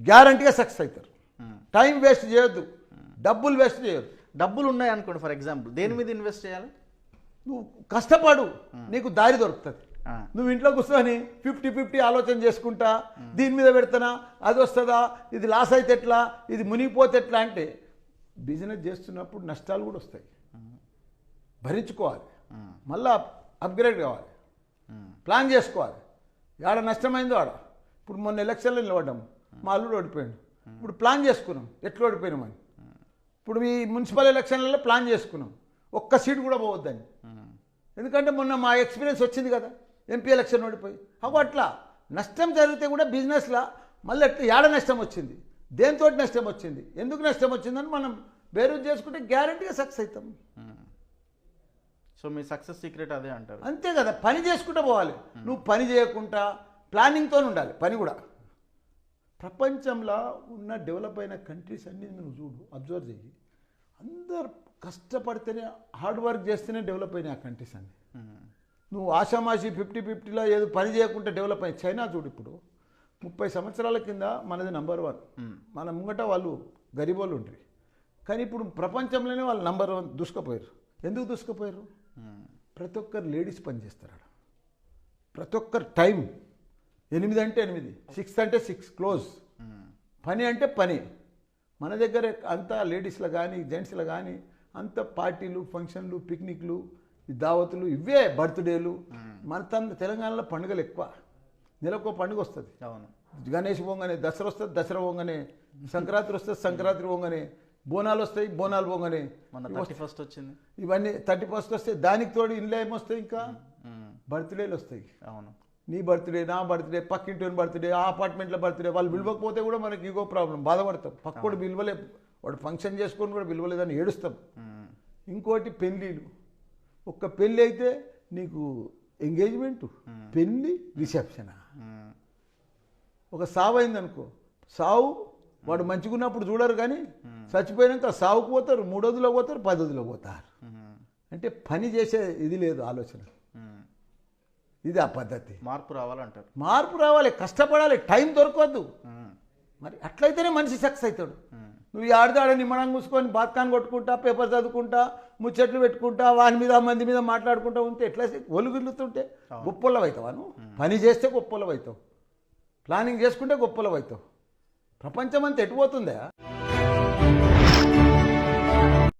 గ్యారంటీగా సక్సెస్ అవుతారు. Time waste చేయొద్దు, డబ్బులు వేస్ట్ చేయొద్దు. డబ్బులు ఉన్నాయి అనుకోండి, ఫర్ ఎగ్జాంపుల్ దేని మీద ఇన్వెస్ట్ చేయాలి? నువ్వు కష్టపడు, నీకు దారి దొరుకుతుంది. నువ్వు ఇంట్లో కూర్చొని 50-50 ఆలోచన చేసుకుంటా, దీని మీద పెడతానా, అది వస్తుందా, ఇది లాస్ అయితే ఎట్లా, ఇది మునిగిపోతే ఎట్లా అంటే బిజినెస్ చేస్తున్నప్పుడు నష్టాలు కూడా వస్తాయి, భరించుకోవాలి, మళ్ళా అప్గ్రేడ్ కావాలి, ప్లాన్ చేసుకోవాలి. ఆడ నష్టమైందో ఆడ. ఇప్పుడు మొన్న ఎలక్షన్లో నిలబడ్డాము, మా అల్లుడు ఓడిపోయాడు. ఇప్పుడు ప్లాన్ చేసుకున్నాం ఎట్లా ఓడిపోయినామని. ఇప్పుడు ఈ మున్సిపల్ ఎలక్షన్లలో ప్లాన్ చేసుకున్నాం, ఒక్క సీటు కూడా పోవద్దని. ఎందుకంటే మొన్న మా ఎక్స్పీరియన్స్ వచ్చింది కదా, ఎంపీ ఎలక్షన్ ఓడిపోయి. అట్లా నష్టం జరిగితే కూడా బిజినెస్లో మళ్ళీ ఎట్లా ఏడ నష్టం వచ్చింది, దేంతో నష్టం వచ్చింది, ఎందుకు నష్టం వచ్చిందని మనం బేరు చేసుకుంటే గ్యారంటీగా సక్సెస్ అవుతాం. సో మీ సక్సెస్ సీక్రెట్ అదే అంటారు. అంతే కదా, పని చేసుకుంటూ పోవాలి. నువ్వు పని చేయకుండా ప్లానింగ్తో ఉండాలి. పని కూడా ప్రపంచంలో ఉన్న డెవలప్ అయిన కంట్రీస్ అన్నీ నువ్వు చూడు, అబ్జర్వ్ చేయి. అందరు కష్టపడితేనే, హార్డ్ వర్క్ చేస్తేనే డెవలప్ అయినాయి ఆ కంట్రీస్ అన్నీ. నువ్వు ఆషామాషి 50-50లో ఏదో పని చేయకుండా డెవలప్ అయ్యి. చైనా చూడు, ఇప్పుడు 30 సంవత్సరాల కింద మనది నంబర్ 1, మన ముంగట వాళ్ళు గరీబోళ్ళు ఉంటారు. కానీ ఇప్పుడు ప్రపంచంలోనే వాళ్ళు నంబర్ 1 దూసుకుపోయారు. ఎందుకు దూసుకుపోయారు? ప్రతి ఒక్కరు లేడీస్ పని చేస్తారు. ప్రతి ఒక్కరు టైం 8 అంటే 8, 6 అంటే 6 క్లోజ్. పని అంటే పని. మన దగ్గర అంతా లేడీస్లో కానీ జెంట్స్లో కానీ అంత పార్టీలు, ఫంక్షన్లు, పిక్నిక్లు, దావతులు, ఇవే బర్త్డేలు. మన తెలంగాణలో పండుగలు ఎక్కువ. నెలకో పండుగ వస్తుంది. అవును, గణేష్ పోగానే దసరా వస్తుంది, దసరా పోగానే సంక్రాంతి వస్తుంది, సంక్రాంతి పోగానే బోనాలు వస్తాయి, బోనాలు పోగానే మన 31st వచ్చింది. ఇవన్నీ 31st వస్తాయి. దానికి తోడు ఇంట్లో ఏమొస్తాయి, ఇంకా బర్త్డేలు వస్తాయి. అవును, నీ బర్త్డే, నా బర్త్డే, పక్కింటి బర్త్డే, ఆ అపార్ట్మెంట్లో బర్త్డే. వాళ్ళు పిలవకపోతే కూడా మనకి ఇంకో ప్రాబ్లం, బాధపడతాం. పక్కోడు పిలవలే, వాడు ఫంక్షన్ చేసుకొని కూడా పిలవలేదని ఏడుస్తాం. ఇంకోటి పెళ్ళిళ్ళు. ఒక్క పెళ్ళి అయితే నీకు ఎంగేజ్మెంటు, పెళ్ళి, రిసెప్షన్. ఒక సావు అయిందనుకో, సావు వాడు మంచిగా ఉన్నప్పుడు చూడరు, కానీ చచ్చిపోయినాక సావుకు పోతారు, 3 రోజుల్లో పోతారు, 10 రోజుల్లో పోతారు. అంటే పని చేసే ఇది లేదు, ఆలోచన. ఇది ఆ పద్ధతి. మార్పు రావాలంటారు. మార్పు రావాలి, కష్టపడాలి, టైం దొరకవద్దు. మరి అట్లయితేనే మనిషి సక్సెస్ అవుతాడు. నువ్వు ఆడదాడ నిమ్మడం కూసుకొని బాత్కాన్ కొట్టుకుంటా, పేపర్ చదువుకుంటా, ముచ్చట్లు పెట్టుకుంటా, వాని మీద మంది మీద మాట్లాడుకుంటా ఉంటే ఎట్లా ఒలుగులుతుంటే గొప్పలవి అవుతావా? నువ్వు పని చేస్తే గొప్పలవి అవుతావు, ప్లానింగ్ చేసుకుంటే గొప్పలవి అవుతావు. ప్రపంచం అంతా ఎటుపోతుందా?